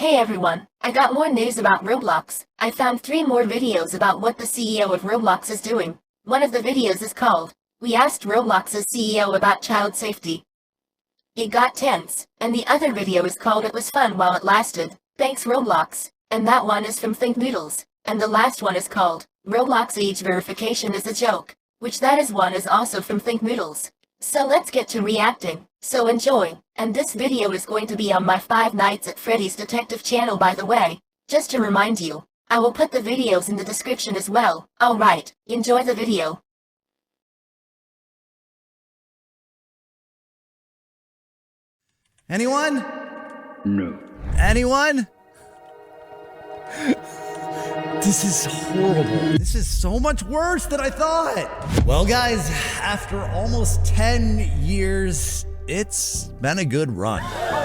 Hey everyone, I got more news about Roblox. I found 3 more videos about what the CEO of Roblox is doing. One of the videos is called, "We asked Roblox's CEO about child safety." It got tense, and the other video is called "It was fun while it lasted. Thanks Roblox." And that one is from Think Noodles. And the last one is called, "Roblox age verification is a joke," which that is one is also from Think Noodles. So let's get to reacting. So enjoy, and this video is going to be on my 5 Nights at Freddy's Detective channel by the way. Just to remind you, I will put the videos in the description as well. Alright, enjoy the video. Anyone? No. Anyone? This is horrible. This is so much worse than I thought. Well, guys, after almost 10 years, it's been a good run.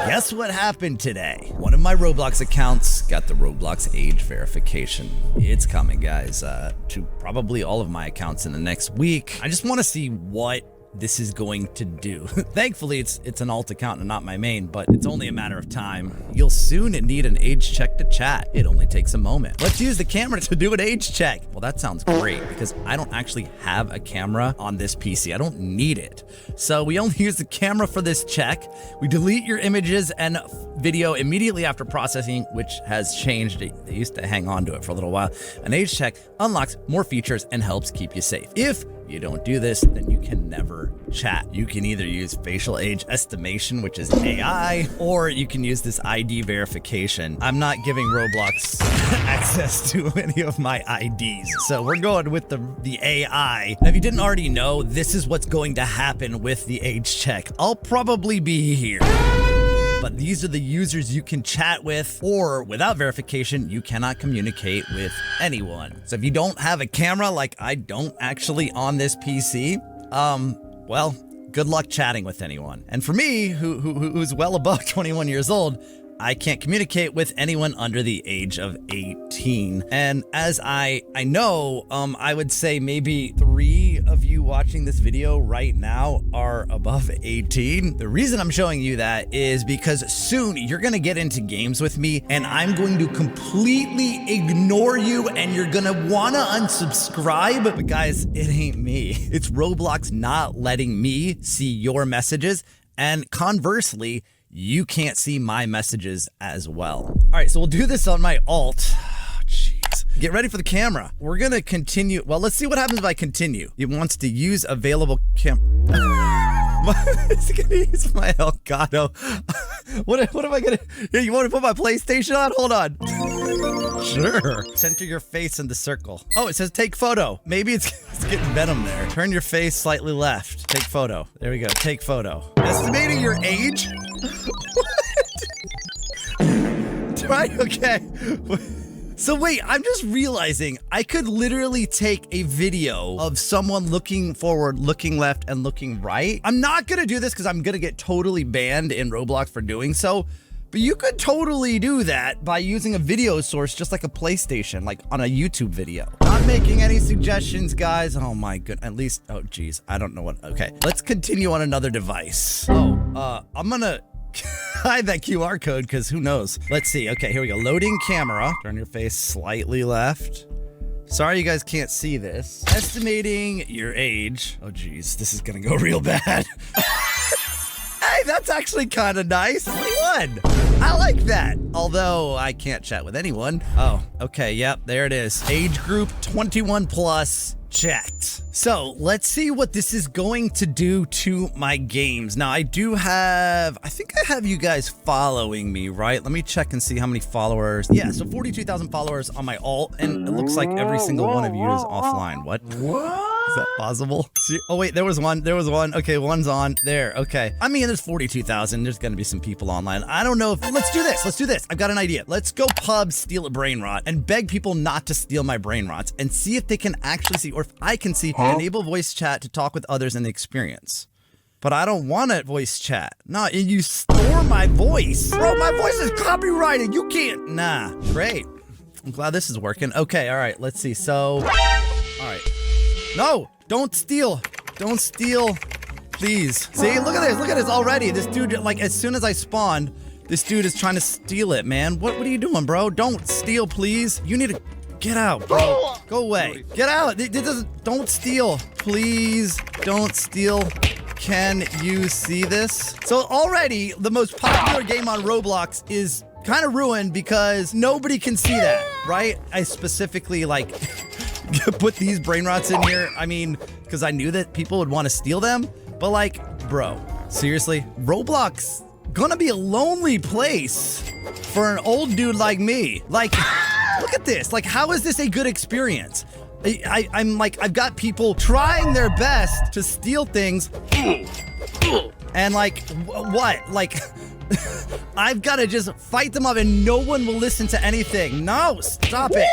Guess what happened today? One of my Roblox accounts got the Roblox age verification. It's coming, guys, to probably all of my accounts in the next week. I just want to see what this is going to do. Thankfully, it's an alt account and not my main, but it's only a matter of time. You'll soon need an age check to chat. It only takes a moment. Let's use the camera to do an age check. Well, that sounds great because I don't actually have a camera on this PC. I don't need it. So we only use the camera for this check. We delete your images and video immediately after processing, which has changed. They used to hang on to it for a little while. An age check unlocks more features and helps keep you safe. If you don't do this, then you can never chat. You can either use facial age estimation, which is AI, or you can use this ID verification. I'm not giving Roblox access to any of my IDs, so we're going with the AI. Now, if you didn't already know, this is what's going to happen with the age check. I'll probably be here. But these are the users you can chat with, or without verification, you cannot communicate with anyone. So if you don't have a camera, like I don't actually on this PC, well, good luck chatting with anyone. And for me, who's well above 21 years old, I can't communicate with anyone under the age of 18. And as I know, I would say maybe 3 of you watching this video right now are above 18. The reason I'm showing you that is because soon you're gonna get into games with me and I'm going to completely ignore you and you're gonna wanna unsubscribe. But guys, it ain't me. It's Roblox not letting me see your messages, and conversely, you can't see my messages as well. All right, so we'll do this on my alt. Jeez. Get ready for the camera. We're gonna continue. Well, let's see what happens if I continue. It wants to use available It's gonna use my Elgato. What am I gonna? Here, you want to put my PlayStation on? Hold on. Sure. Center your face in the circle. Oh, it says take photo. Maybe it's getting Venom there. Turn your face slightly left. Take photo. There we go. Take photo. Estimating your age? What? Right? Okay. So wait, I'm just realizing I could literally take a video of someone looking forward, looking left, and looking right. I'm not gonna do this because I'm gonna get totally banned in Roblox for doing so, but you could totally do that by using a video source just like a PlayStation, like on a YouTube video. Not making any suggestions, guys. Oh my good, at least, oh geez, I don't know what, okay. Let's continue on another device. Oh, I'm gonna hide that QR code because who knows. Let's see. Okay, here we go. Loading camera. Turn your face slightly left. Sorry you guys can't see this. Estimating your age. Oh geez, this is gonna go real bad. Hey, that's actually kind of nice. 21. I like that. Although I can't chat with anyone. Oh, okay. Yep, there it is. Age group 21 plus. Checked. So let's see what this is going to do to my games. Now I think I have you guys following me, right? Let me check and see how many followers. Yeah, so 42,000 followers on my alt, and it looks like every single one of you is offline. What? Is that possible? Oh wait, there was one. Okay, one's on there. Okay. I mean, there's 42,000. There's gonna be some people online. I don't know if, let's do this. I've got an idea. Let's go pub, steal a brain rot, and beg people not to steal my brain rots, and see if they can actually see, or if I can see, enable voice chat to talk with others in the experience. But I don't want a voice chat. No, you store my voice. Bro, my voice is copyrighted. You can't. Nah. Great. I'm glad this is working. Okay, all right, let's see. So, all right. No, don't steal. Don't steal, please. See, look at this already. This dude, like, as soon as I spawned, This dude is trying to steal it, man. What are you doing, bro? Don't steal, please. You need to get out, bro. Go away. Get out. Don't steal. Please don't steal. Can you see this? So already the most popular game on Roblox is kind of ruined because nobody can see that, right? I specifically like put these brain rots in here. I mean, because I knew that people would want to steal them, but like, bro, seriously, Roblox gonna be a lonely place for an old dude like me. Like, look at this. Like, how is this a good experience? I'm like, I've got people trying their best to steal things. And like, what? Like, I've got to just fight them up and no one will listen to anything. No, stop it.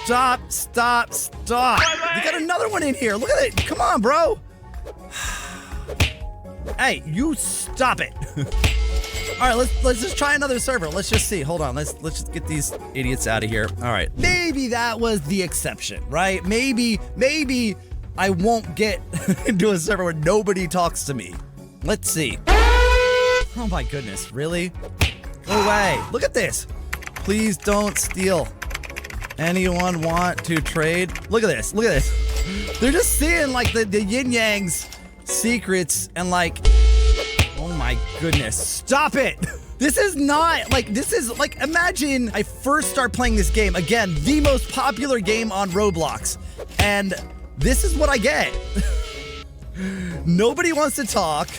Stop. We got another one in here. Look at it. Come on, bro. Hey, you stop it. All right, let's just try another server. Let's just see. Hold on. Let's just get these idiots out of here. All right. Maybe that was the exception, right? Maybe I won't get into a server where nobody talks to me. Let's see. Oh my goodness, really? Go away. Look at this. Please don't steal. Anyone want to trade? Look at this. Look at this. They're just seeing like the yin yang's secrets and like, oh my goodness, stop it. This is not like, this is like, imagine I first start playing this game, again, the most popular game on Roblox, and this is what I get. Nobody wants to talk.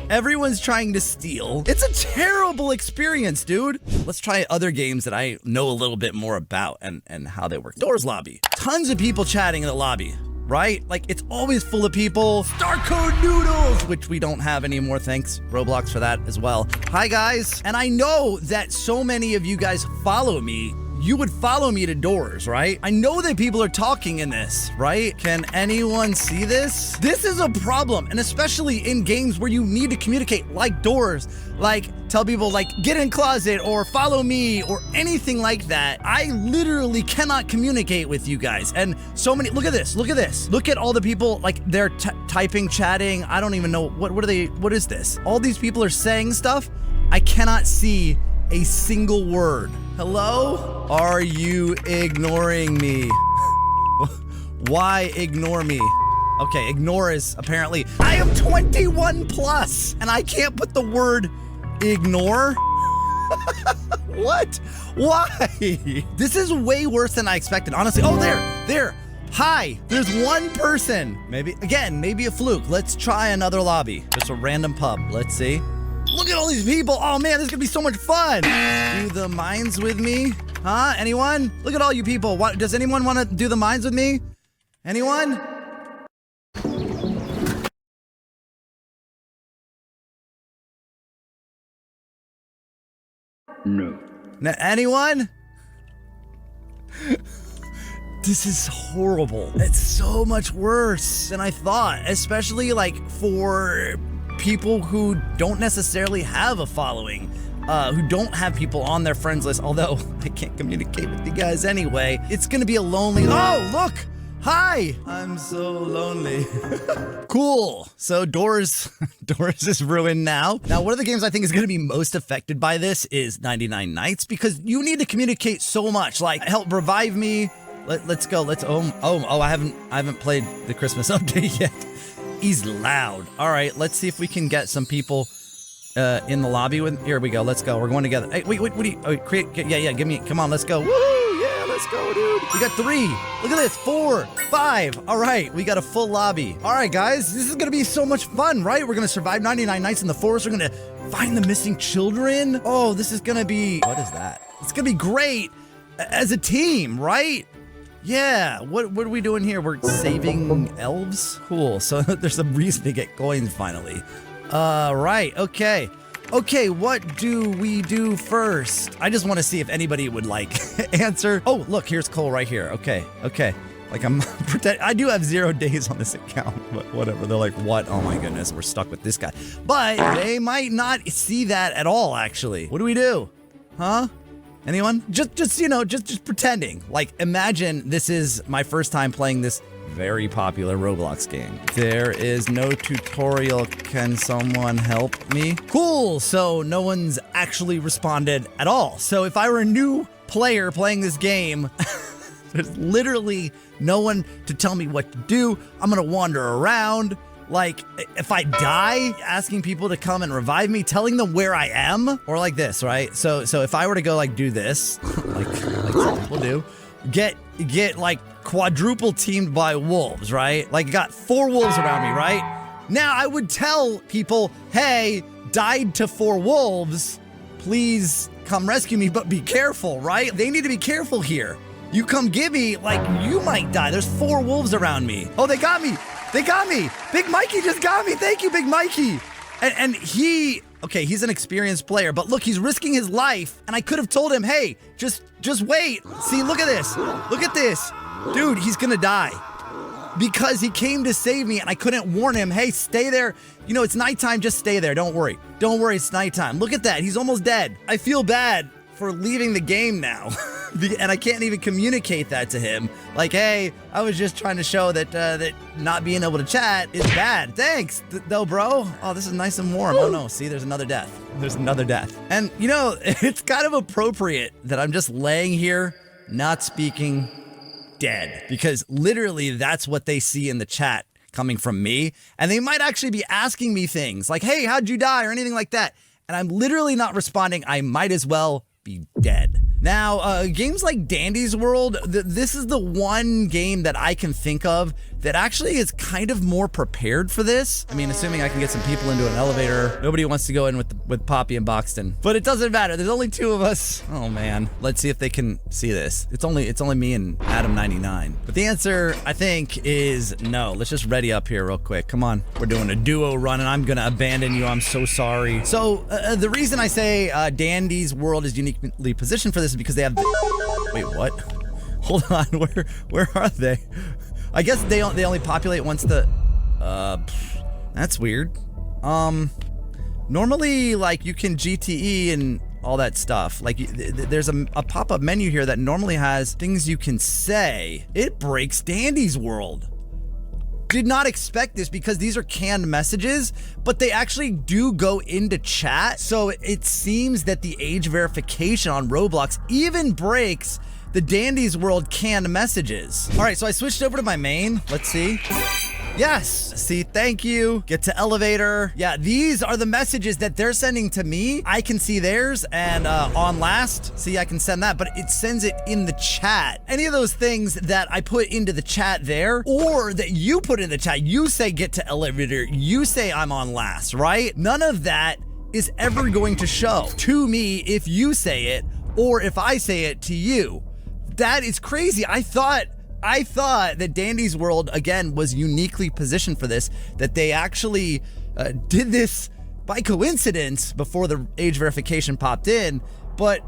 Everyone's trying to steal. It's a terrible experience, dude. Let's try other games that I know a little bit more about and how they work. Doors lobby. Tons of people chatting in the lobby, right? Like, it's always full of people. Star Code Noodles, which we don't have anymore. Thanks, Roblox, for that as well. Hi, guys. And I know that so many of you guys follow me. You would follow me to Doors, right? I know that people are talking in this, right? Can anyone see this? This is a problem, and especially in games where you need to communicate, like Doors, like tell people like get in closet or follow me or anything like that. I literally cannot communicate with you guys. And so many, look at this, look at this. Look at all the people, like they're typing, chatting. I don't even know, what is this? All these people are saying stuff. I cannot see a single word. Hello? Are you ignoring me? Why ignore me? Okay, ignore is apparently, I am 21 plus and I can't put the word ignore. What? Why? This is way worse than I expected, honestly. Oh, there. Hi, there's one person. Maybe a fluke. Let's try another lobby. Just a random pub. Let's see. Look at all these people. Oh man, this is gonna be so much fun. Do the mines with me? Huh? Anyone? Look at all you people. Does anyone want to do the mines with me? Anyone? No. Anyone? This is horrible. It's so much worse than I thought, especially like for people who don't necessarily have a following, who don't have people on their friends list, although I can't communicate with you guys anyway. It's gonna be a lonely, oh, look, hi, I'm so lonely. Cool, so Doors is ruined now. Now, one of the games I think is gonna be most affected by this is 99 Nights, because you need to communicate so much, like help revive me, let's go, I haven't played the Christmas update yet. He's loud. All right, let's see if we can get some people in the lobby with. Here we go. Let's go. We're going together. Hey, wait. What do you? Oh, give me. Come on. Let's go. Woo! Yeah, let's go, dude. We got 3. Look at this. 4, 5. All right, we got a full lobby. All right, guys, this is gonna be so much fun, right? We're gonna survive 99 nights in the forest. We're gonna find the missing children. Oh, this is gonna be. What is that? It's gonna be great as a team, right? Yeah, what are we doing here? We're saving elves? Cool, so there's a reason to get coins finally. Right, okay. Okay, what do we do first? I just want to see if anybody would like answer. Oh, look, here's Cole right here. Okay. Like I do have 0 days on this account, but whatever. They're like, what? Oh my goodness, we're stuck with this guy. But they might not see that at all, actually. What do we do? Huh? Anyone? Just pretending. Like, imagine this is my first time playing this very popular Roblox game. There is no tutorial. Can someone help me? Cool, so no one's actually responded at all. So if I were a new player playing this game, there's literally no one to tell me what to do. I'm gonna wander around. Like, if I die, asking people to come and revive me, telling them where I am, or like this, right? So if I were to go like do this, like some people do, get like quadruple teamed by wolves, right? Like got 4 wolves around me, right? Now I would tell people, hey, died to 4 wolves, please come rescue me, but be careful, right? They need to be careful here. You come get me, like you might die. There's 4 wolves around me. Oh, they got me. They got me. Big Mikey just got me. Thank you, Big Mikey. And he, okay, he's an experienced player, but look, he's risking his life. And I could have told him, hey, just wait. See, look at this. Look at this. Dude, he's gonna die. Because he came to save me and I couldn't warn him, hey, stay there. You know, it's nighttime, just stay there. Don't worry. Don't worry, it's nighttime. Look at that, he's almost dead. I feel bad for leaving the game now. And I can't even communicate that to him. Like, hey, I was just trying to show that that not being able to chat is bad. Thanks, though, bro. Oh, this is nice and warm. Oh no, see, there's another death. There's another death. And you know, it's kind of appropriate that I'm just laying here, not speaking, dead. Because literally that's what they see in the chat coming from me. And they might actually be asking me things like, hey, how'd you die? Or anything like that. And I'm literally not responding. I might as well be dead. Now, games like Dandy's World, this is the one game that I can think of that actually is kind of more prepared for this. I mean, assuming I can get some people into an elevator. Nobody wants to go in with Poppy and Boxton, but it doesn't matter. There's only 2 of us. Oh man, let's see if they can see this. It's only me and Adam99. But the answer, I think, is no. Let's just ready up here real quick. Come on, we're doing a duo run, and I'm gonna abandon you. I'm so sorry. So the reason I say Dandy's World is uniquely positioned for this is because they have. Wait, what? Hold on, where are they? I guess they only populate once the. That's weird. Normally, like, you can GTE and all that stuff. Like, there's a pop-up menu here that normally has things you can say. It breaks Dandy's World. Did not expect this because these are canned messages, but they actually do go into chat. So it seems that the age verification on Roblox even breaks the Dandy's World canned messages. All right, so I switched over to my main. Let's see. Yes, see, thank you. Get to elevator. Yeah, these are the messages that they're sending to me. I can see theirs, and on last, see, I can send that, but it sends it in the chat. Any of those things that I put into the chat there, or that you put in the chat, you say get to elevator, you say I'm on last, right? None of that is ever going to show to me if you say it, or if I say it to you. That is crazy. I thought that Dandy's World, again, was uniquely positioned for this, that they actually did this by coincidence before the age verification popped in, but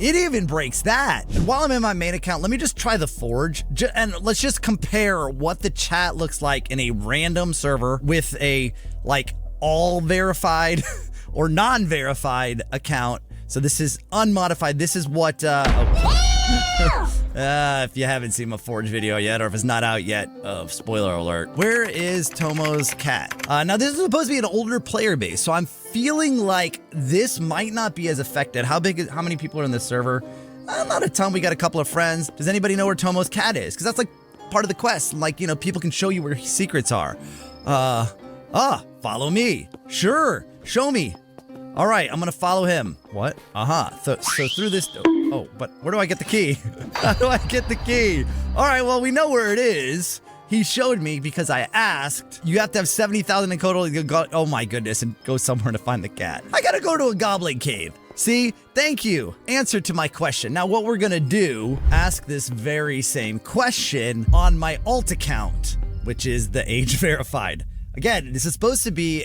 it even breaks that. And while I'm in my main account, let me just try the Forge, and let's just compare what the chat looks like in a random server with a, like, all verified or non-verified account. So this is unmodified. This is what, if you haven't seen my Forge video yet, or if it's not out yet, spoiler alert. Where is Tomo's cat? Now this is supposed to be an older player base, so I'm feeling like this might not be as affected. How many people are in this server? Not a ton. We got a couple of friends. Does anybody know where Tomo's cat is? Because that's like part of the quest. Like, you know, people can show you where secrets are. Follow me. Sure, show me. All right, I'm gonna follow him. What? So through this, oh, but where do I get the key? How do I get the key? All right, well, we know where it is. He showed me because I asked. You have to have 70,000 in total. Oh my goodness, and go somewhere to find the cat. I gotta go to a goblin cave. See, thank you. Answer to my question. Now what we're gonna do, ask this very same question on my alt account, which is the age verified. Again, this is supposed to be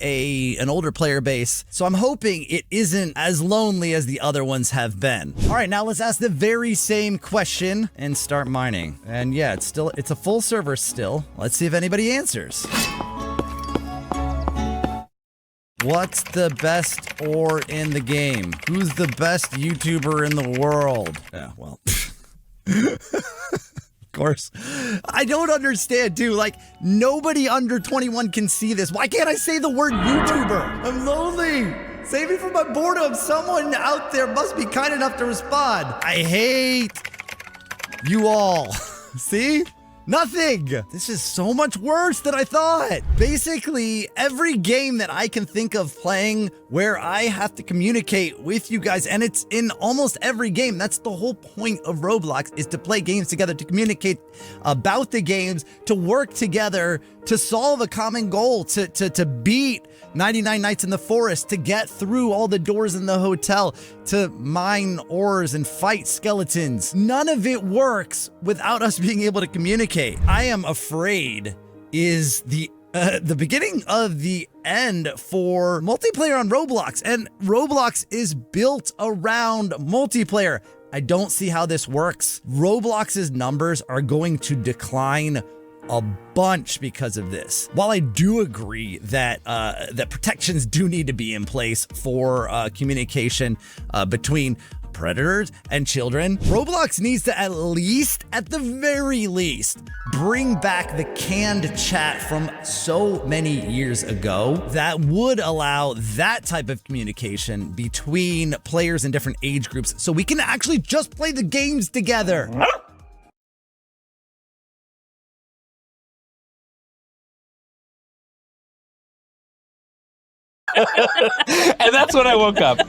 an older player base, so I'm hoping it isn't as lonely as the other ones have been. All right, now let's ask the very same question and start mining. And yeah, it's a full server still. Let's see if anybody answers. What's the best ore in the game? Who's the best YouTuber in the world? Yeah, well. Of course. I don't understand, too. Like, nobody under 21 can see this. Why can't I say the word YouTuber? I'm lonely. Save me from my boredom. Someone out there must be kind enough to respond. I hate you all. See? Nothing. This is so much worse than I thought. Basically, every game that I can think of playing where I have to communicate with you guys, and it's in almost every game. That's the whole point of Roblox, is to play games together, to communicate about the games, to work together, to solve a common goal, to beat 99 Nights in the Forest, to get through all the doors in the hotel, to mine ores and fight skeletons. None of it works without us being able to communicate. I am afraid is the beginning of the end for multiplayer on Roblox, and Roblox is built around multiplayer. I don't see how this works. Roblox's numbers are going to decline a bunch because of this. While I do agree that that protections do need to be in place for communication between predators and children, Roblox needs to at the very least, bring back the canned chat from so many years ago that would allow that type of communication between players in different age groups so we can actually just play the games together. And that's when I woke up.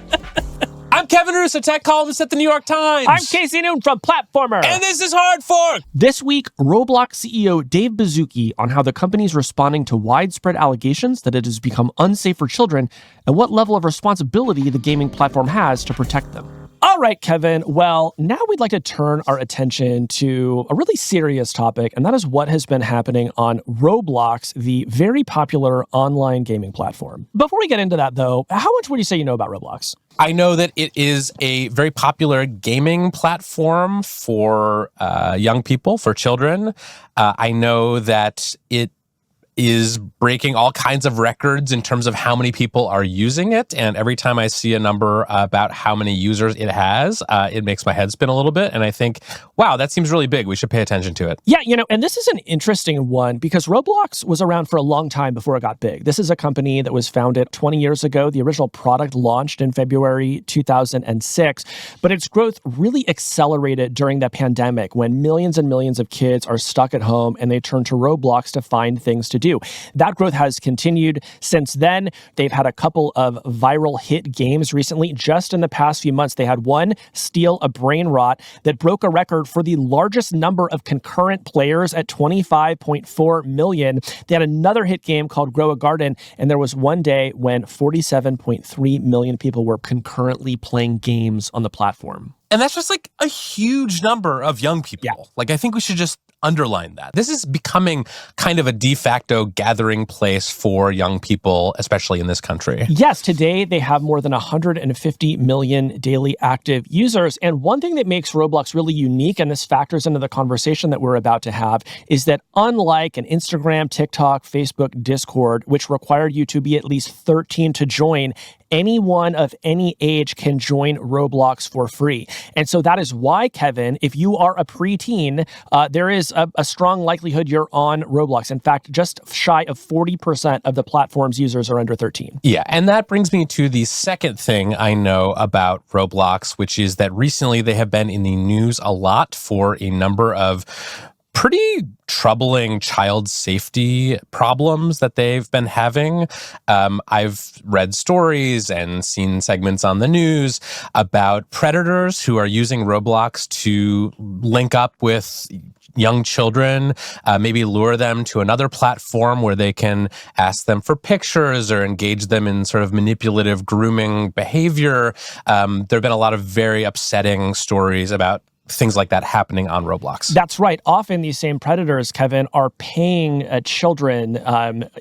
I'm Kevin Russo, tech columnist at the New York Times. I'm Casey Noon from Platformer. And this is Hard Fork. This week, Roblox CEO Dave Baszucki on how the company is responding to widespread allegations that it has become unsafe for children and what level of responsibility the gaming platform has to protect them. All right, Kevin. Well, now we'd like to turn our attention to a really serious topic, and that is what has been happening on Roblox, the very popular online gaming platform. Before we get into that, though, how much would you say you know about Roblox? I know that it is a very popular gaming platform for young people, for children. I know that it is breaking all kinds of records in terms of how many people are using it. And every time I see a number about how many users it has, it makes my head spin a little bit. And I think, wow, that seems really big. We should pay attention to it. Yeah, and this is an interesting one because Roblox was around for a long time before it got big. This is a company that was founded 20 years ago. The original product launched in February 2006, but its growth really accelerated during the pandemic when millions and millions of kids are stuck at home and they turn to Roblox to find things to do. That growth has continued since then. They've had a couple of viral hit games recently. Just in the past few months, they had one, Steal a Brain Rot, that broke a record for the largest number of concurrent players at 25.4 million. They had another hit game called Grow a Garden, and there was one day when 47.3 million people were concurrently playing games on the platform. And that's just like a huge number of young people. Yeah. Like, I think we should just underline that. This is becoming kind of a de facto gathering place for young people, especially in this country. Yes, today they have more than 150 million daily active users. And one thing that makes Roblox really unique, and this factors into the conversation that we're about to have, is that unlike an Instagram, TikTok, Facebook, Discord, which required you to be at least 13 to join, anyone of any age can join Roblox for free. And so that is why, Kevin, if you are a preteen, there is a strong likelihood you're on Roblox. In fact, just shy of 40% of the platform's users are under 13. Yeah, and that brings me to the second thing I know about Roblox, which is that recently they have been in the news a lot for a number of pretty troubling child safety problems that they've been having. I've read stories and seen segments on the news about predators who are using Roblox to link up with young children, maybe lure them to another platform where they can ask them for pictures or engage them in sort of manipulative grooming behavior. There have been a lot of very upsetting stories about things like that happening on Roblox. That's right. Often these same predators, Kevin, are paying children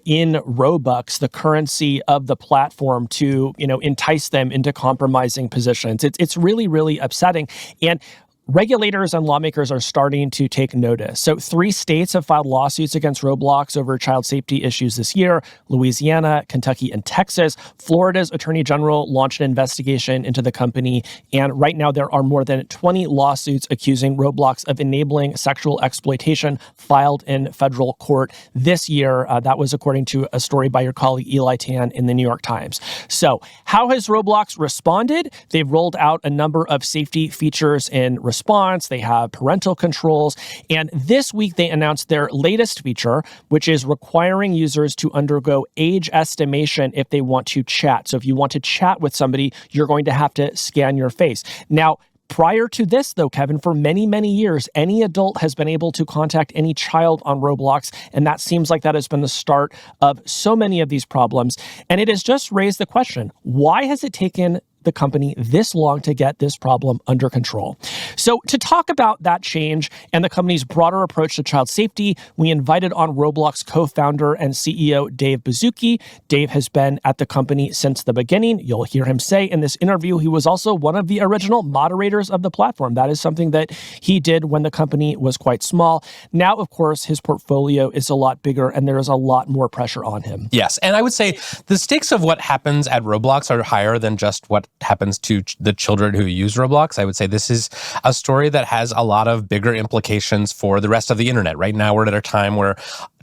in Robux, the currency of the platform, to entice them into compromising positions. It's really, really upsetting. And regulators and lawmakers are starting to take notice. So 3 states have filed lawsuits against Roblox over child safety issues this year: Louisiana, Kentucky, and Texas. Florida's attorney general launched an investigation into the company, and right now there are more than 20 lawsuits accusing Roblox of enabling sexual exploitation filed in federal court this year. That was according to a story by your colleague Eli Tan in the New York Times. So how has Roblox responded? They've rolled out a number of safety features in response. They have parental controls. And this week, they announced their latest feature, which is requiring users to undergo age estimation if they want to chat. So if you want to chat with somebody, you're going to have to scan your face. Now, prior to this, though, Kevin, for many, many years, any adult has been able to contact any child on Roblox, and that seems like that has been the start of so many of these problems. And it has just raised the question, why has it taken the company this long to get this problem under control? So to talk about that change and the company's broader approach to child safety, we invited on Roblox co-founder and CEO Dave Baszucki. Dave has been at the company since the beginning. You'll hear him say in this interview he was also one of the original moderators of the platform. That is something that he did when the company was quite small. Now, of course, his portfolio is a lot bigger and there is a lot more pressure on him. Yes, and I would say the stakes of what happens at Roblox are higher than just what happens to the children who use Roblox. I would say this is a story that has a lot of bigger implications for the rest of the internet. Right now, we're at a time where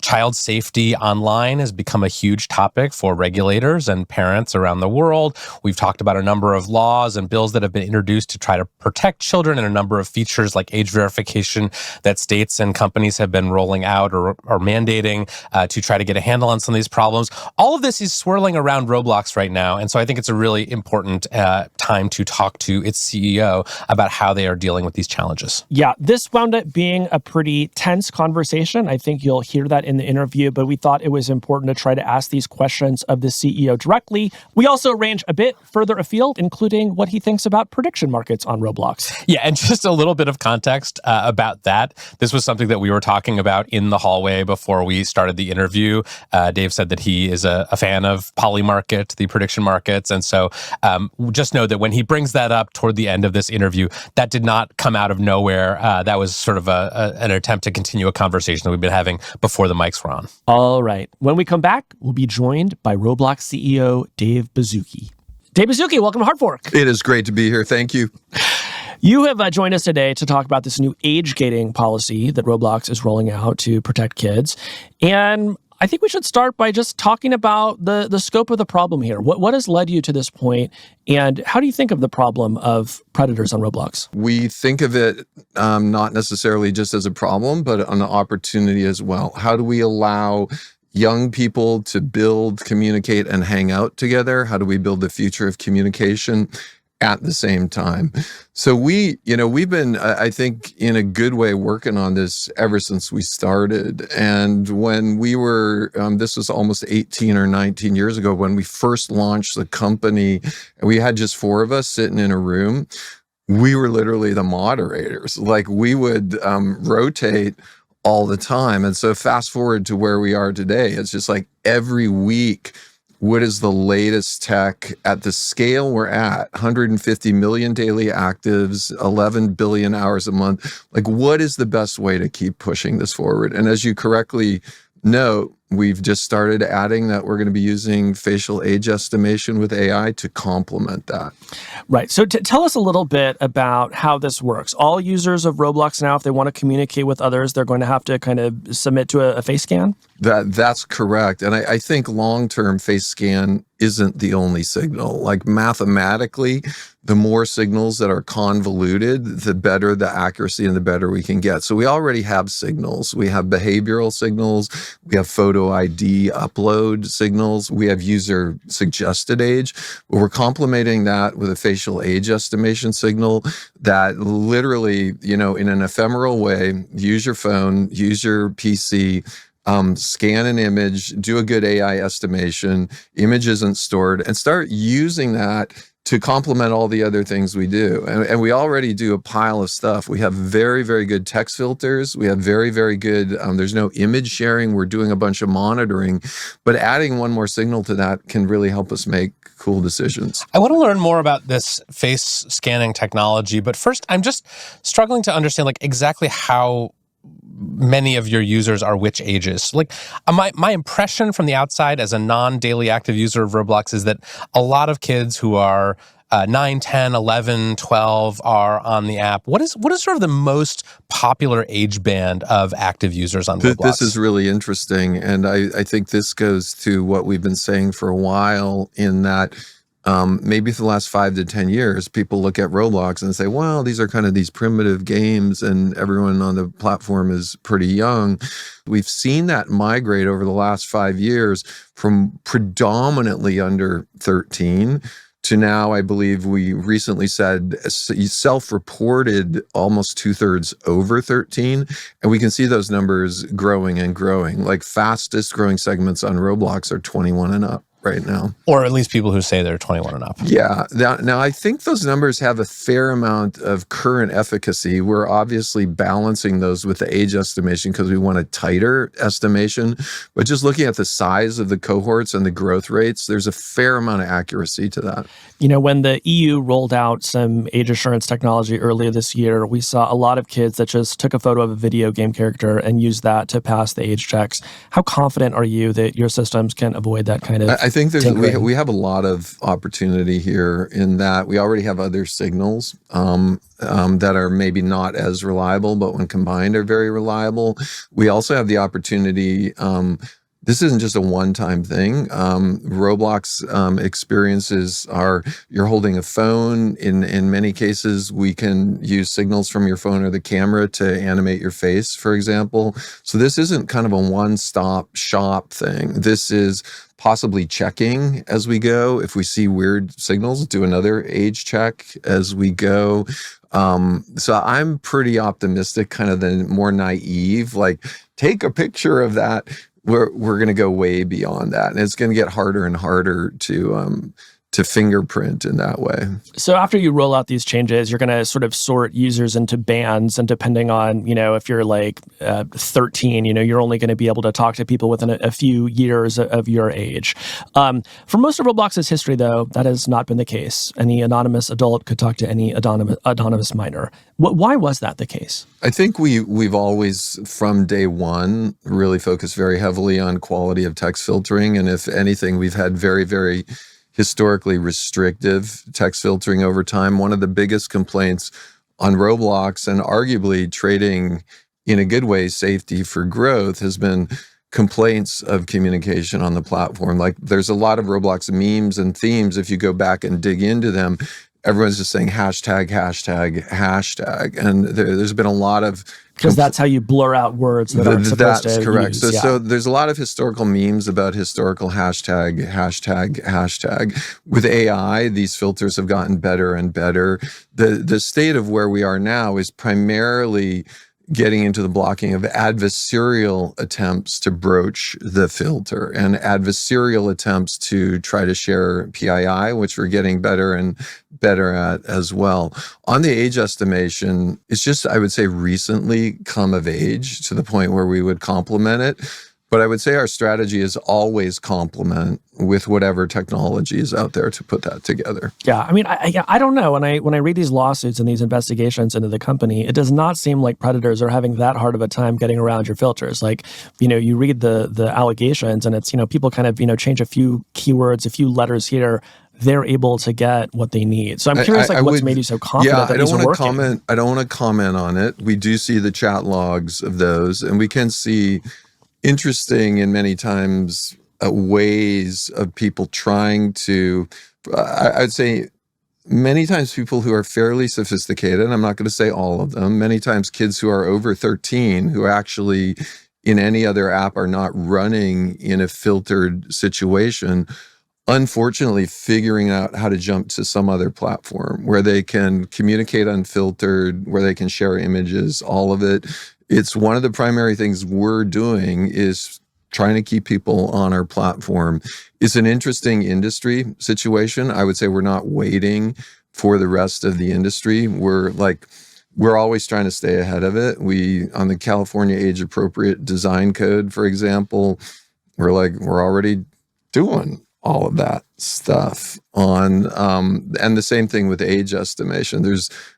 child safety online has become a huge topic for regulators and parents around the world. We've talked about a number of laws and bills that have been introduced to try to protect children, and a number of features like age verification that states and companies have been rolling out or mandating to try to get a handle on some of these problems. All of this is swirling around Roblox right now, and so I think it's a really important time to talk to its CEO about how they are dealing with these challenges. Yeah, this wound up being a pretty tense conversation. I think you'll hear that in the interview, but we thought it was important to try to ask these questions of the CEO directly. We also range a bit further afield, including what he thinks about prediction markets on Roblox. Yeah, and just a little bit of context about that. This was something that we were talking about in the hallway before we started the interview. Dave said that he is a fan of Polymarket, the prediction markets, and so just know that when he brings that up toward the end of this interview, that did not come out of nowhere. That was sort of an attempt to continue a conversation that we've been having before the mics were on. All right. When we come back, we'll be joined by Roblox CEO Dave Baszucki. Dave Baszucki, welcome to Hard Fork. It is great to be here. Thank you. You have joined us today to talk about this new age gating policy that Roblox is rolling out to protect kids. And I think we should start by just talking about the scope of the problem here. What has led you to this point, and how do you think of the problem of predators on Roblox? We think of it not necessarily just as a problem, but an opportunity as well. How do we allow young people to build, communicate, and hang out together? How do we build the future of communication at the same time? So we've been, I think, in a good way working on this ever since we started. And when we were, this was almost 18 or 19 years ago, when we first launched the company, and we had just 4 of us sitting in a room, we were literally the moderators. Like, we would rotate all the time. And so fast forward to where we are today, it's just like every week, what is the latest tech at the scale we're at? 150 million daily actives, 11 billion hours a month. Like, what is the best way to keep pushing this forward? And as you correctly note, we've just started adding that we're going to be using facial age estimation with AI to complement that. Right. So tell us a little bit about how this works. All users of Roblox now, if they want to communicate with others, they're going to have to kind of submit to a face scan? That's correct. And I think long-term face scan isn't the only signal. Like, mathematically, the more signals that are convoluted, the better the accuracy and the better we can get. So we already have signals. We have behavioral signals. We have photo ID upload signals. We have user suggested age. But we're complementing that with a facial age estimation signal that literally, in an ephemeral way, use your phone, use your PC, scan an image, do a good AI estimation, image isn't stored, and start using that to complement all the other things we do. And we already do a pile of stuff. We have very, very good text filters. We have very, very good, there's no image sharing. We're doing a bunch of monitoring, but adding one more signal to that can really help us make cool decisions. I want to learn more about this face scanning technology, but first I'm just struggling to understand like exactly how many of your users are which ages. Like my impression from the outside as a non-daily active user of Roblox is that a lot of kids who are 9, 10, 11, 12 are on the app. What is sort of the most popular age band of active users on Roblox? This is really interesting. And I think this goes to what we've been saying for a while, in that maybe for the last 5 to 10 years, people look at Roblox and say, well, these are kind of these primitive games and everyone on the platform is pretty young. We've seen that migrate over the last 5 years from predominantly under 13 to now, I believe we recently said self-reported almost 2/3 over 13. And we can see those numbers growing and growing. Like fastest growing segments on Roblox are 21 and up right now. Or at least people who say they're 21 and up. Yeah. Now, I think those numbers have a fair amount of current efficacy. We're obviously balancing those with the age estimation because we want a tighter estimation. But just looking at the size of the cohorts and the growth rates, there's a fair amount of accuracy to that. You know, when the EU rolled out some age assurance technology earlier this year, we saw a lot of kids that just took a photo of a video game character and used that to pass the age checks. How confident are you that your systems can avoid that kind of I think we have a lot of opportunity here in that we already have other signals that are maybe not as reliable, but when combined are very reliable. We also have the opportunity. This isn't just a one-time thing. Roblox experiences are, you're holding a phone. In many cases, we can use signals from your phone or the camera to animate your face, for example. So this isn't kind of a one-stop shop thing. This is possibly checking as we go. If we see weird signals, do another age check as we go. So I'm pretty optimistic, kind of the more naive, like take a picture of that. We're going to go way beyond that, and it's going to get harder and harder to fingerprint in that way. So after you roll out these changes, you're going to sort of sort users into bands, and depending on, if you're like 13, you're only going to be able to talk to people within a few years of your age. For most of Roblox's history, though, that has not been the case. Any anonymous adult could talk to any anonymous minor. Why was that the case? I think we've always, from day one, really focused very heavily on quality of text filtering. And if anything, we've had very, very historically restrictive text filtering over time. One of the biggest complaints on Roblox, and arguably trading in a good way safety for growth, has been complaints of communication on the platform. Like there's a lot of Roblox memes and themes. If you go back and dig into them, everyone's just saying hashtag, hashtag, hashtag. And there's been a lot of... Because that's how you blur out words that aren't supposed to That's correct. use. So there's a lot of historical memes about historical hashtag. With AI, these filters have gotten better and better. The state of where we are now is primarily getting into the blocking of adversarial attempts to broach the filter and adversarial attempts to try to share PII, which we're getting better and better at as well. On the age estimation, it's just, I would say, recently come of age to the point where we would complement it. But I would say our strategy is always complement with whatever technology is out there to put that together. Yeah, I mean, I don't know. When I read these lawsuits and these investigations into the company, it does not seem like predators are having that hard of a time getting around your filters. Like, you read the allegations, and it's, people kind of, change a few keywords, a few letters here. They're able to get what they need. So I'm curious, what's made you so confident that these are working? I don't want to comment on it. We do see the chat logs of those, and we can see interesting and many times ways of people trying to, I'd say many times people who are fairly sophisticated, I'm not going to say all of them, many times kids who are over 13 who actually in any other app are not running in a filtered situation, unfortunately figuring out how to jump to some other platform where they can communicate unfiltered, where they can share images, all of it. It's one of the primary things we're doing is trying to keep people on our platform. It's an interesting industry situation. I would say we're not waiting for the rest of the industry. We're always trying to stay ahead of it. On the California age appropriate design code, for example, we're already doing all of that stuff on, and the same thing with age estimation.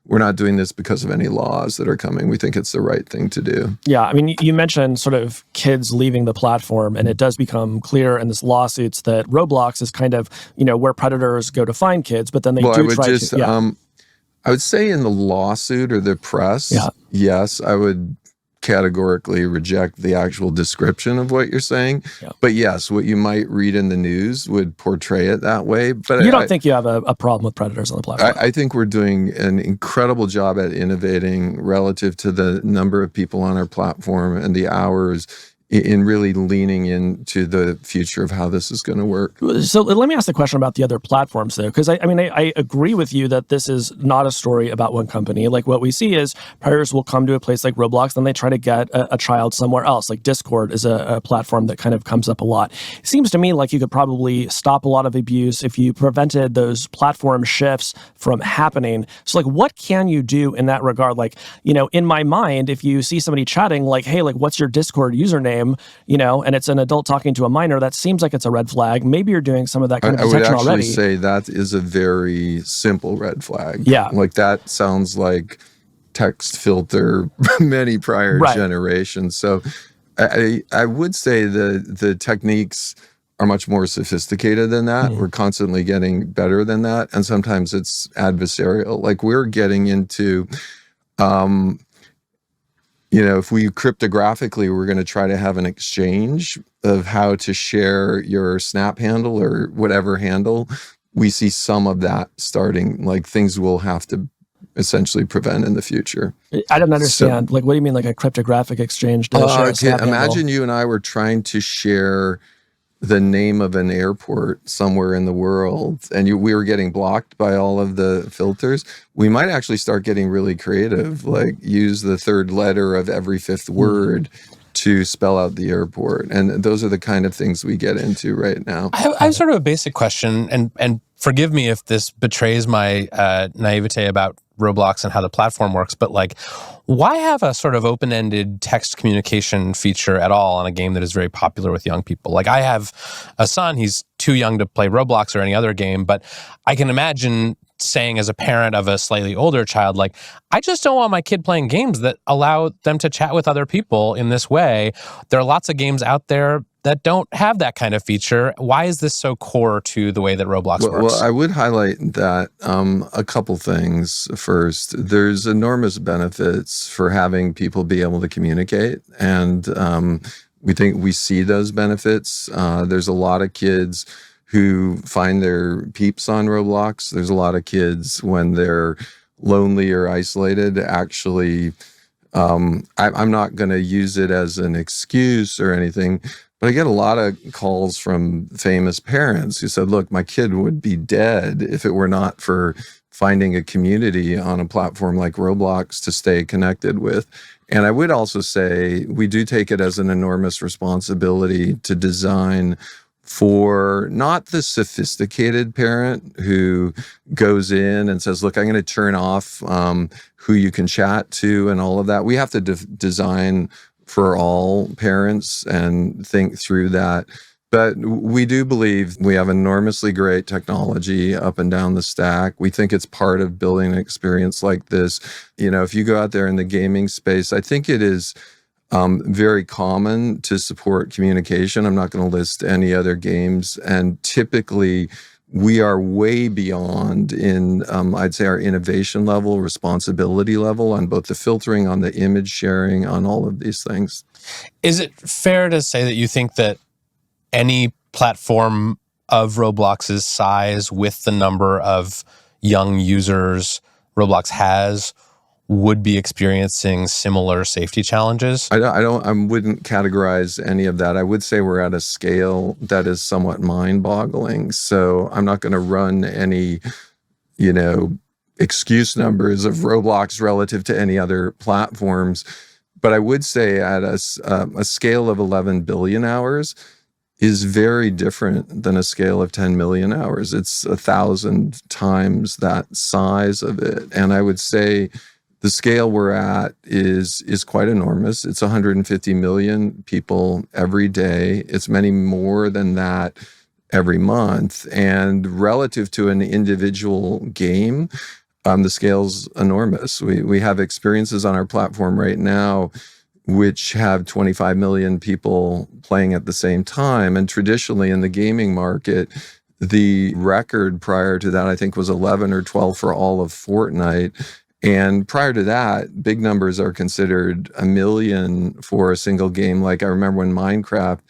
We're not doing this because of any laws that are coming. We think it's the right thing to do. Yeah, I mean, you mentioned sort of kids leaving the platform, and it does become clear in this lawsuits that Roblox is kind of, where predators go to find kids, but then they I would say in the lawsuit or the press, yes, I would categorically reject the actual description of what you're saying. Yeah. But yes, what you might read in the news would portray it that way. But you don't think you have a problem with predators on the platform? I think we're doing an incredible job at innovating relative to the number of people on our platform and the hours in really leaning into the future of how this is going to work. So let me ask the question about the other platforms, though, because I agree with you that this is not a story about one company. Like what we see is predators will come to a place like Roblox, then they try to get a child somewhere else. Like Discord is a platform that kind of comes up a lot. It seems to me like you could probably stop a lot of abuse if you prevented those platform shifts from happening. So like what can you do in that regard? Like, in my mind, if you see somebody chatting like, hey, like what's your Discord username? And it's an adult talking to a minor, that seems like it's a red flag. Maybe you're doing some of that kind of detection already. I would actually say that is a very simple red flag. Yeah. Like that sounds like text filter many prior generations. So I would say the techniques are much more sophisticated than that. We're constantly getting better than that. And sometimes it's adversarial. Like we're getting into... if we cryptographically, we're going to try to have an exchange of how to share your Snap handle or whatever handle. We see some of that starting, like things we'll have to essentially prevent in the future. I don't understand. Like, what do you mean, like a cryptographic exchange to share a Snap handle? Imagine you and I were trying to share the name of an airport somewhere in the world, and we were getting blocked by all of the filters. We might actually start getting really creative, like use the third letter of every fifth word to spell out the airport. And those are the kind of things we get into right now. I have sort of a basic question, and forgive me if this betrays my naivete about Roblox and how the platform works, but like, why have a sort of open-ended text communication feature at all on a game that is very popular with young people? Like, I have a son, he's too young to play Roblox or any other game, but I can imagine saying as a parent of a slightly older child, like, I just don't want my kid playing games that allow them to chat with other people in this way. There are lots of games out there that don't have that kind of feature. Why is this so core to the way that Roblox works? Well, I would highlight that a couple things. First, there's enormous benefits for having people be able to communicate, and we think we see those benefits. There's a lot of kids who find their peeps on Roblox. There's a lot of kids when they're lonely or isolated, actually, I'm not going to use it as an excuse or anything, but I get a lot of calls from famous parents who said, look, my kid would be dead if it were not for finding a community on a platform like Roblox to stay connected with. And I would also say we do take it as an enormous responsibility to design for not the sophisticated parent who goes in and says, look, I'm going to turn off who you can chat to and all of that. We have to design for all parents and think through that. But we do believe we have enormously great technology up and down the stack. We think it's part of building an experience like this. If you go out there in the gaming space, I think it is very common to support communication. I'm not going to list any other games. And typically, we are way beyond in, I'd say, our innovation level, responsibility level on both the filtering, on the image sharing, on all of these things. Is it fair to say that you think that any platform of Roblox's size with the number of young users Roblox has would be experiencing similar safety challenges? I wouldn't categorize any of that. I would say we're at a scale that is somewhat mind-boggling. So I'm not going to run any, excuse numbers of Roblox relative to any other platforms. But I would say at a scale of 11 billion hours is very different than a scale of 10 million hours. It's 1,000 times that size of it. And I would say the scale we're at is quite enormous. It's 150 million people every day. It's many more than that every month. And relative to an individual game, the scale's enormous. We have experiences on our platform right now which have 25 million people playing at the same time. And traditionally in the gaming market, the record prior to that, I think, was 11 or 12 for all of Fortnite. And prior to that, big numbers are considered 1 million for a single game. Like I remember when Minecraft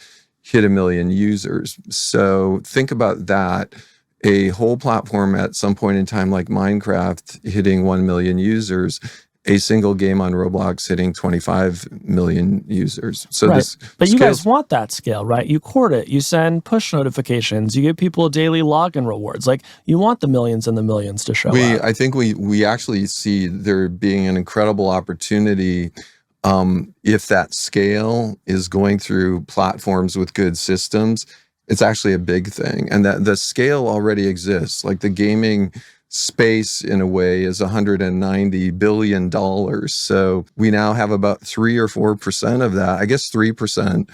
hit 1 million users. So think about that. A whole platform at some point in time like Minecraft hitting 1 million users, a single game on Roblox hitting 25 million users. So right. But you guys want that scale, right? You court it. You send push notifications. You give people daily login rewards. Like you want the millions and the millions to show up. I think we actually see there being an incredible opportunity if that scale is going through platforms with good systems. It's actually a big thing. And that the scale already exists. Like the gaming space in a way is $190 billion. So we now have about 3 or 4% of that, I guess 3%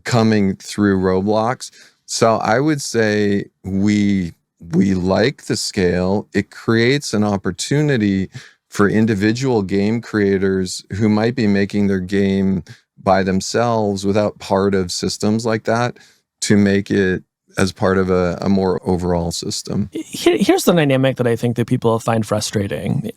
coming through Roblox. So I would say we like the scale. It creates an opportunity for individual game creators who might be making their game by themselves without part of systems like that to make it as part of a more overall system. Here's the dynamic that I think that people find frustrating.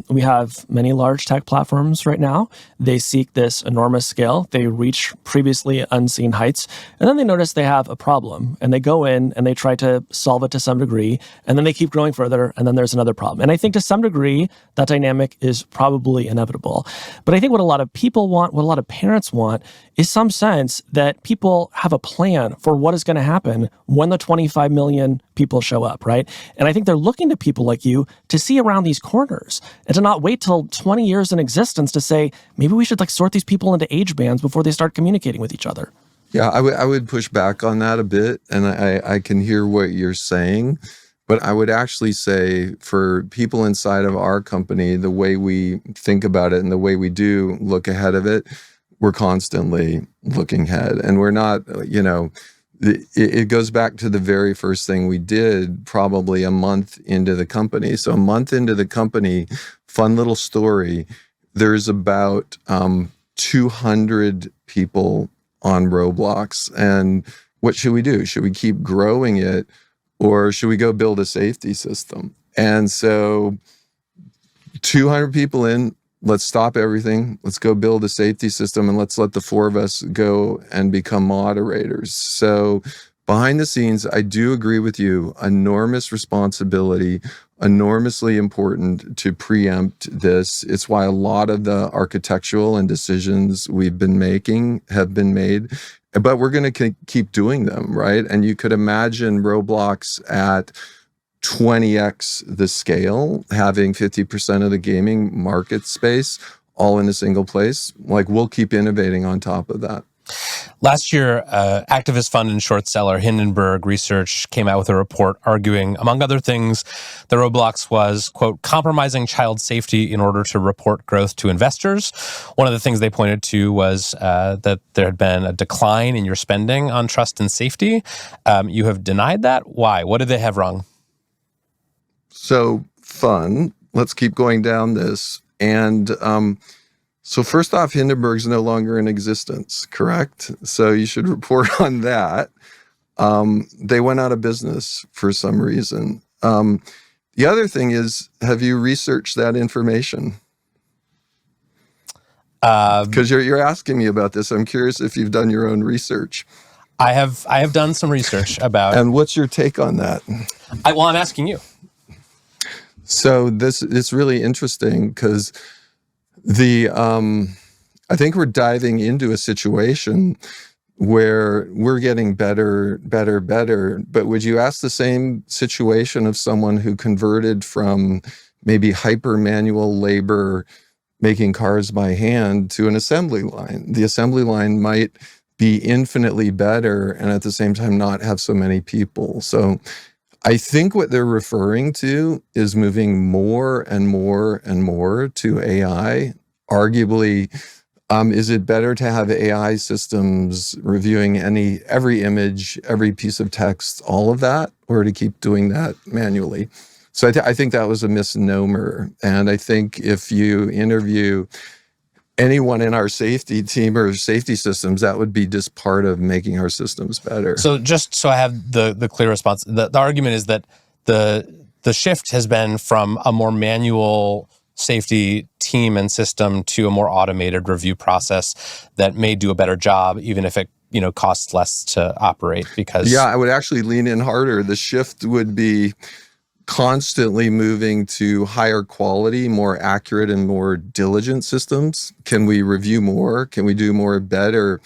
We have many large tech platforms right now. They seek this enormous scale. They reach previously unseen heights, and then they notice they have a problem, and they go in and they try to solve it to some degree, and then they keep growing further, and then there's another problem. And I think to some degree, that dynamic is probably inevitable. But I think what a lot of people want, what a lot of parents want, is some sense that people have a plan for what is going to happen when the 25 million people show up, right? And I think they're looking to people like you to see around these corners and to not wait till 20 years in existence to say, maybe we should sort these people into age bands before they start communicating with each other. Yeah, I would push back on that a bit. And I can hear what you're saying. But I would actually say for people inside of our company, the way we think about it and the way we do look ahead of it, we're constantly looking ahead. And we're not, it goes back to the very first thing we did probably a month into the company. So a month into the company, fun little story, there's about 200 people on Roblox. And what should we do? Should we keep growing it or should we go build a safety system? And so 200 people in, let's stop everything. Let's go build a safety system and let's let the 4 of us go and become moderators. So behind the scenes, I do agree with you. Enormous responsibility, enormously important to preempt this. It's why a lot of the architectural and decisions we've been making have been made, but we're going to keep doing them, right? And you could imagine Roblox at 20x the scale, having 50% of the gaming market space all in a single place. We'll keep innovating on top of that. Last year, activist fund and short seller Hindenburg Research came out with a report arguing, among other things, that Roblox was, quote, compromising child safety in order to report growth to investors. One of the things they pointed to was that there had been a decline in your spending on trust and safety. You have denied that. Why? What did they have wrong? So fun. Let's keep going down this. And so first off, Hindenburg's no longer in existence, correct? So you should report on that. They went out of business for some reason. The other thing is, have you researched that information? Because you're asking me about this. I'm curious if you've done your own research. I have done some research about. And what's your take on that? I'm asking you. So it's really interesting because I think we're diving into a situation where we're getting better. But would you ask the same situation of someone who converted from maybe hyper manual labor making cars by hand to an assembly line. The assembly line might be infinitely better and at the same time not have so many people. So I think what they're referring to is moving more and more and more to AI. Arguably, is it better to have AI systems reviewing every image, every piece of text, all of that, or to keep doing that manually? So I think that was a misnomer. And I think if you interview anyone in our safety team or safety systems, that would be just part of making our systems better. So just so I have the clear response, the argument is that the shift has been from a more manual safety team and system to a more automated review process that may do a better job, even if it costs less to operate. Because I would actually lean in harder. The shift would be constantly moving to higher quality, more accurate, and more diligent systems. Can we review more? Can we do more better?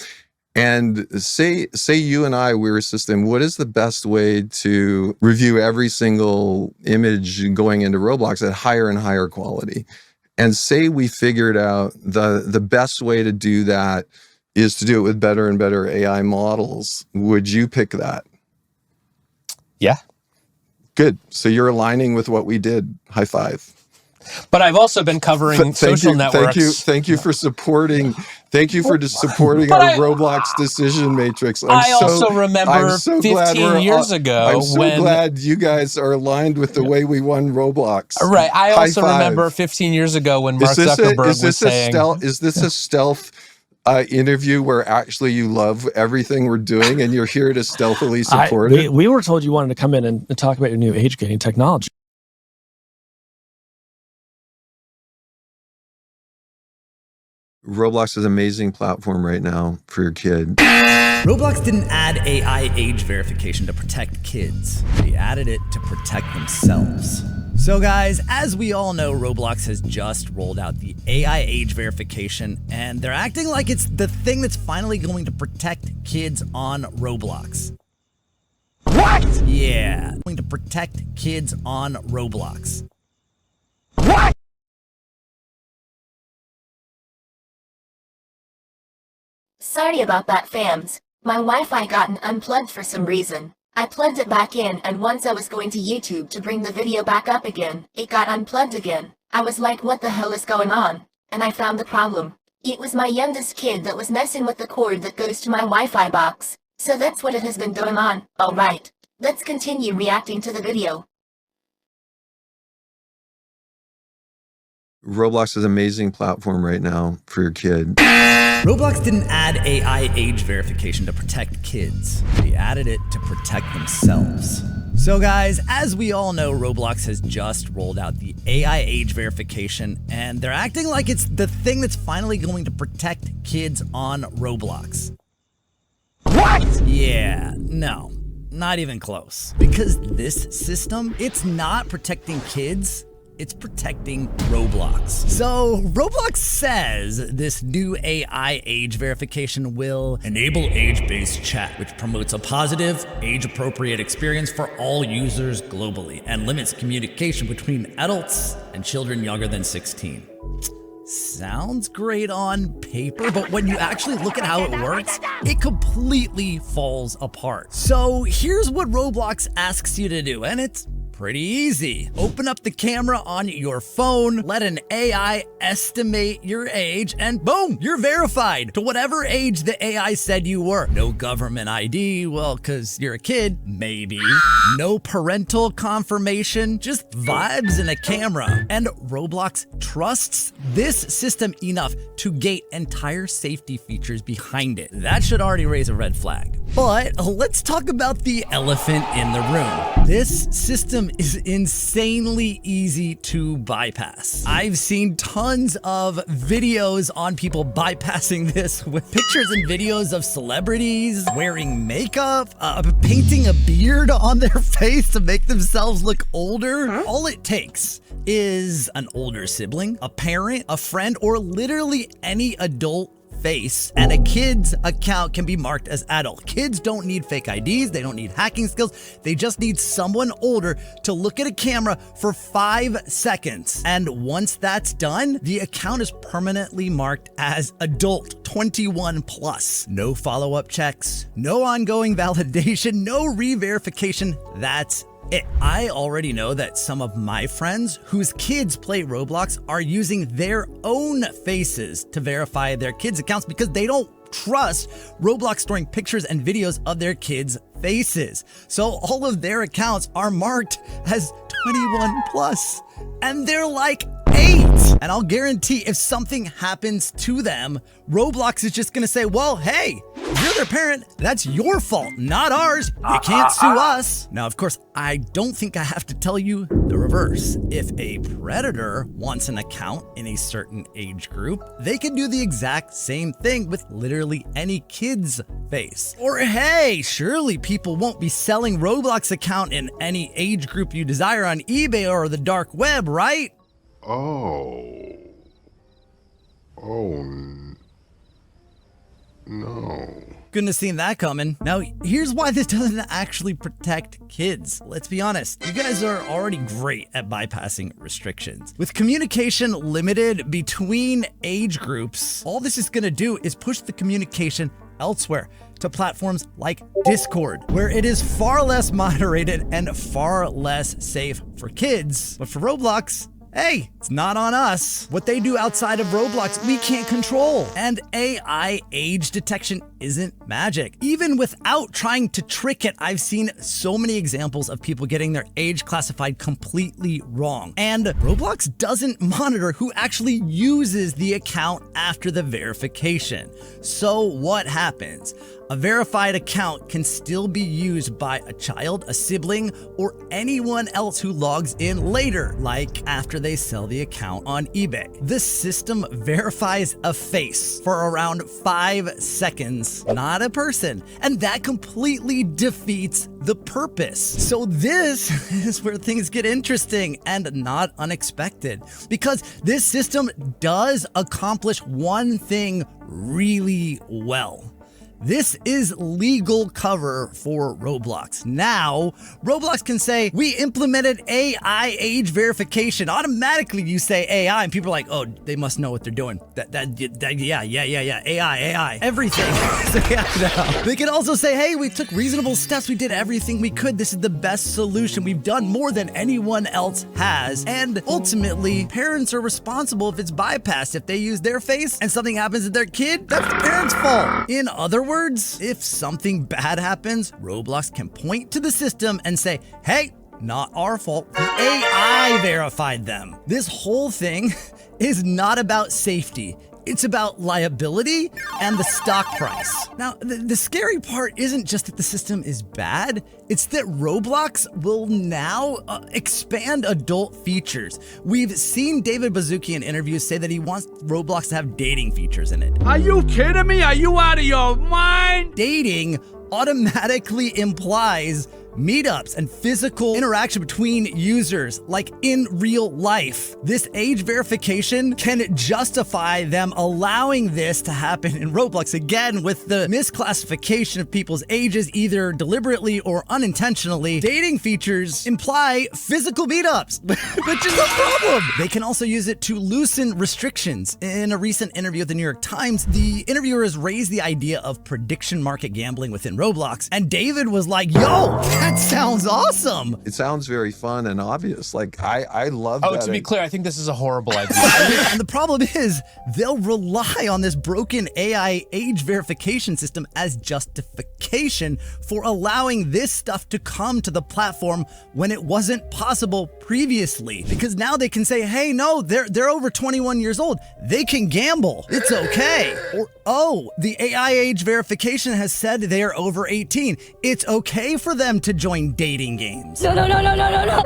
And say you and I, we're a system, what is the best way to review every single image going into Roblox at higher and higher quality? And say we figured out the best way to do that is to do it with better and better AI models. Would you pick that? Yeah. Good. So you're aligning with what we did. High five. But I've also been covering social networks. Thank you for supporting. Thank you for supporting But our Roblox decision matrix. I also remember 15 years ago I'm so glad you guys are aligned with the way we won Roblox. Right. I High also five. remember 15 years ago when Mark Zuckerberg was saying, is this a stealth interview where actually you love everything we're doing and you're here to stealthily support it? We were told you wanted to come in and talk about your new age-gating technology. Roblox is an amazing platform right now for your kid. Roblox didn't add AI age verification to protect kids. They added it to protect themselves. So guys, as we all know, Roblox has just rolled out the AI age verification, and they're acting like it's the thing that's finally going to protect kids on Roblox. What? Yeah, going to protect kids on Roblox. What? Sorry about that, fams. My Wi-Fi got unplugged for some reason. I plugged it back in, and once I was going to YouTube to bring the video back up again, it got unplugged again. I was like, what the hell is going on? And I found the problem. It was my youngest kid that was messing with the cord that goes to my Wi-Fi box. So that's what it has been going on. Alright, let's continue reacting to the video. Roblox is an amazing platform right now for your kid. Roblox didn't add AI age verification to protect kids. They added it to protect themselves. So guys, as we all know, Roblox has just rolled out the AI age verification, and they're acting like it's the thing that's finally going to protect kids on Roblox. What? Yeah, no, not even close. Because this system, it's not protecting kids, it's protecting Roblox. So Roblox says this new AI age verification will enable age-based chat, which promotes a positive, age-appropriate experience for all users globally and limits communication between adults and children younger than 16. Sounds great on paper, but when you actually look at how it works, it completely falls apart. So here's what Roblox asks you to do, and it's pretty easy. Open up the camera on your phone, let an AI estimate your age, and boom, you're verified to whatever age the AI said you were. No government ID, well, cause you're a kid, maybe. No parental confirmation, just vibes and a camera. And Roblox trusts this system enough to gate entire safety features behind it. That should already raise a red flag. But let's talk about the elephant in the room. This system is insanely easy to bypass. I've seen tons of videos on people bypassing this with pictures and videos of celebrities wearing makeup, painting a beard on their face to make themselves look older. All it takes is an older sibling, a parent, a friend, or literally any adult face, and a kid's account can be marked as adult. Kids don't need fake IDs, they don't need hacking skills, they just need someone older to look at a camera for 5 seconds. And once that's done, the account is permanently marked as adult, 21 plus. No follow-up checks, no ongoing validation, no re-verification, that's it. I already know that some of my friends whose kids play Roblox are using their own faces to verify their kids' accounts because they don't trust Roblox storing pictures and videos of their kids' faces. So all of their accounts are marked as 21 plus, and they're like 8. And I'll guarantee if something happens to them, Roblox is just gonna say, well, hey, you're their parent, that's your fault, not ours. You can't sue us. Now, of course, I don't think I have to tell you the reverse. If a predator wants an account in a certain age group, they can do the exact same thing with literally any kid's face. Or hey, surely people won't be selling Roblox account in any age group you desire on eBay or the dark web, right? No. Couldn't have seen that coming. Now, here's why this doesn't actually protect kids. Let's be honest. You guys are already great at bypassing restrictions. With communication limited between age groups, all this is gonna do is push the communication elsewhere to platforms like Discord, where it is far less moderated and far less safe for kids. But for Roblox, hey, it's not on us. What they do outside of Roblox, we can't control. And AI age detection isn't magic. Even without trying to trick it, I've seen so many examples of people getting their age classified completely wrong. And Roblox doesn't monitor who actually uses the account after the verification. So what happens? A verified account can still be used by a child, a sibling, or anyone else who logs in later, like after they sell the account on eBay. The system verifies a face for around 5 seconds, not a person, and that completely defeats the purpose. So this is where things get interesting and not unexpected, because this system does accomplish one thing really well. This is legal cover for Roblox. Now, Roblox can say, we implemented AI age verification. Automatically you say AI and people are like, oh, they must know what they're doing. Yeah, AI, everything. So yeah, no. They can also say, hey, we took reasonable steps. We did everything we could. This is the best solution. We've done more than anyone else has. And ultimately, parents are responsible if it's bypassed. If they use their face and something happens to their kid, that's the parent's fault. In other words, if something bad happens, Roblox can point to the system and say, hey, not our fault. The AI verified them. This whole thing is not about safety. It's about liability and the stock price. Now, the scary part isn't just that the system is bad, it's that Roblox will now expand adult features. We've seen David Baszucki in interviews say that he wants Roblox to have dating features in it. Are you kidding me? Are you out of your mind? Dating automatically implies meetups and physical interaction between users, like in real life. This age verification can justify them allowing this to happen in Roblox, again with the misclassification of people's ages, either deliberately or unintentionally. Dating features imply physical meetups, which is a problem. They can also use it to loosen restrictions. In a recent interview with the New York Times, the interviewers raised the idea of prediction market gambling within Roblox, and David was like, yo, that sounds awesome. It sounds very fun and obvious. Like, I love that. Oh, to be clear, I think this is a horrible idea. And the problem is, they'll rely on this broken AI age verification system as justification for allowing this stuff to come to the platform when it wasn't possible previously. Because now they can say, hey, no, they're over 21 years old. They can gamble. It's okay. Or, oh, the AI age verification has said they are over 18. It's okay for them to to join dating games. No.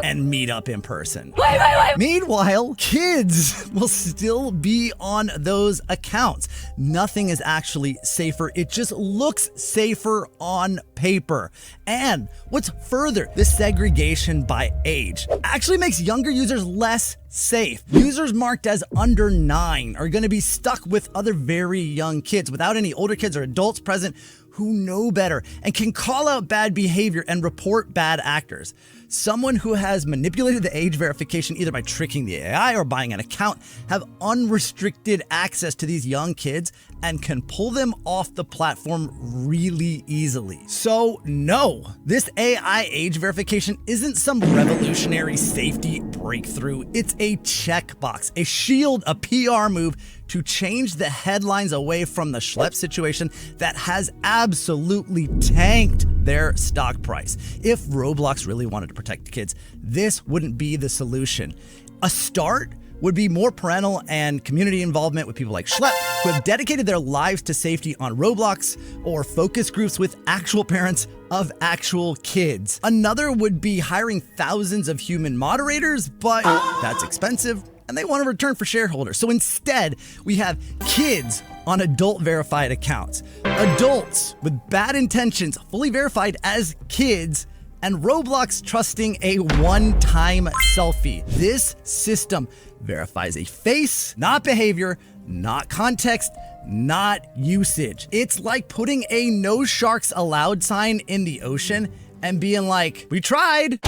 And meet up in person. Wait. Meanwhile, kids will still be on those accounts. Nothing is actually safer. It just looks safer on paper. And what's further, this segregation by age actually makes younger users less safe. Users marked as under 9 are going to be stuck with other very young kids without any older kids or adults present who know better and can call out bad behavior and report bad actors. Someone who has manipulated the age verification either by tricking the AI or buying an account have unrestricted access to these young kids and can pull them off the platform really easily. So no, this AI age verification isn't some revolutionary safety breakthrough. It's a checkbox, a shield, a PR move to change the headlines away from the schlep situation that has absolutely tanked their stock price. If Roblox really wanted to protect kids, this wouldn't be the solution. A start would be more parental and community involvement with people like Schlep, who have dedicated their lives to safety on Roblox, or focus groups with actual parents of actual kids. Another would be hiring thousands of human moderators, but that's expensive and they want a return for shareholders. So instead, we have kids on adult verified accounts, adults with bad intentions fully verified as kids, and Roblox trusting a one-time selfie. This system verifies a face, not behavior, not context, not usage. It's like putting a no sharks allowed sign in the ocean and being like, we tried.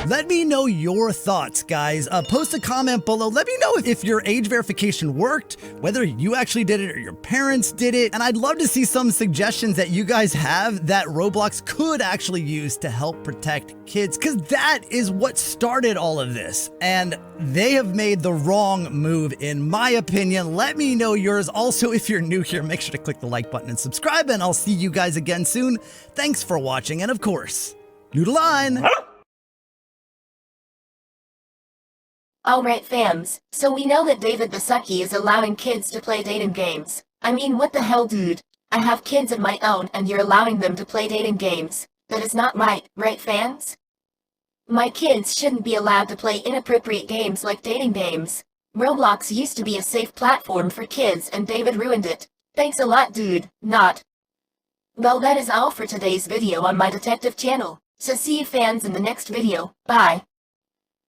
Let me know your thoughts, guys. Post a comment below. Let me know if your age verification worked, whether you actually did it or your parents did it. And I'd love to see some suggestions that you guys have that Roblox could actually use to help protect kids, because that is what started all of this. And they have made the wrong move, in my opinion. Let me know yours. Also, if you're new here, make sure to click the like button and subscribe, and I'll see you guys again soon. Thanks for watching, and of course, noodle on. Alright fams, so we know that David Baszucki is allowing kids to play dating games. I mean, what the hell, dude? I have kids of my own and you're allowing them to play dating games. That is not right fans? My kids shouldn't be allowed to play inappropriate games like dating games. Roblox used to be a safe platform for kids and David ruined it. Thanks a lot, dude. Not. Well, that is all for today's video on my detective channel. So see you fans in the next video. Bye.